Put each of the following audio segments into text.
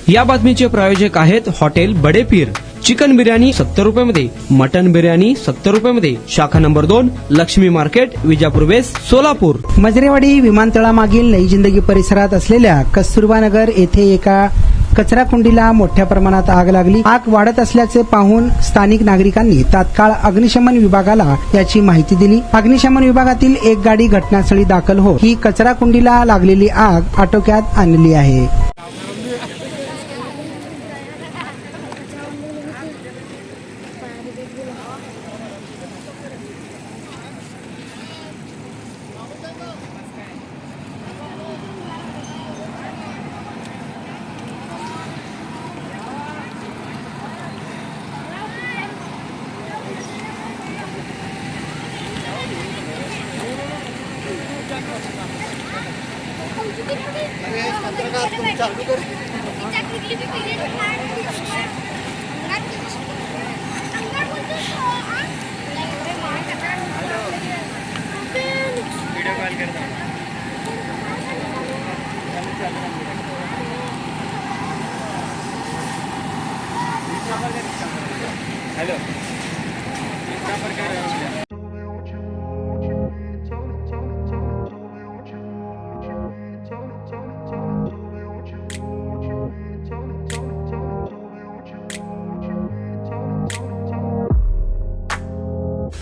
या बातमीचे प्रायोजक आहेत हॉटेल बडे पीर। चिकन बिर्याणी 70 रुपयामध्ये, मटन बिर्याणी 70 रुपयामध्ये। शाखा number 2, Lakshmi market, Vijapur west, Solapur. Majrewadi विमानतळामागील नई जिंदगी परिसरात असलेल्या कस्तुरबा नगर येथे एका कचरा कुंडीला मोठ्या प्रमाणात आग लागली। आग वाढत असल्याचे पाहून स्थानिक नागरिकांनी तात्काळ अग्निशमन विभागाला याची माहिती दिली। अग्निशमन विभागातील एक गाडी घटनास्थळी दाखल होत ही कचरा कुंडीला लागलेली आग आटोक्यात आणली आहे।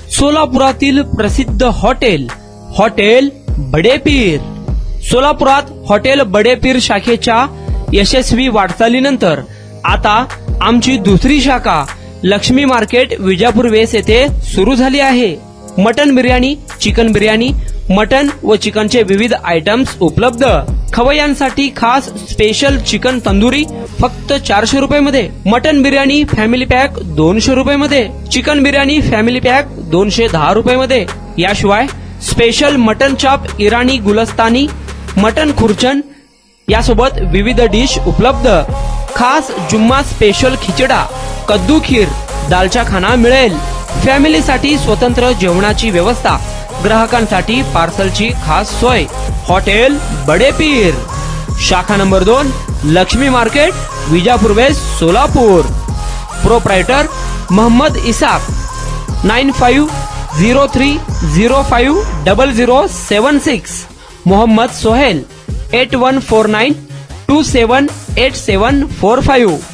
सोलापुरातील प्रसिद्ध हॉटेल बडे पीर। सोलापुरात हॉटेल बडे पीर शाखेच्या यशस्वी वाटचालीनंतर आता आमची दुसरी शाखा लक्ष्मी मार्केट, विजापूर वेस्ट येथे सुरू झाली आहे। Mutton biryani, chicken biryani, mutton व चिकनचे विविध आयटम्स उपलब्ध। खवय्यांसाठी खास स्पेशल चिकन तंदुरी फक्त 400 रुपयामध्ये, मटन बिर्याणी फॅमिली पॅक 200 रुपयामध्ये, चिकन बिर्याणी फॅमिली पॅक 210 रुपयामध्ये। याशिवाय स्पेशल मटन चाप, इराणी गुलस्तानी, मटन खुर्चन यासोबत विविध डिश उपलब्ध। खास जुम्मा स्पेशल खिचडा, कद्दू खीर, दालचा खाना मिळेल। फॅमिलीसाठी स्वतंत्र जेवणाची व्यवस्था, ग्राहकांसाठी पार्सलची खास सोय। हॉटेल बडे पीर, शाखा number 2, Lakshmi market, Vijapur west, Solapur. Proprietor Mohammad Isaq, 9503050076। Mohammad Sohel, 8149278745।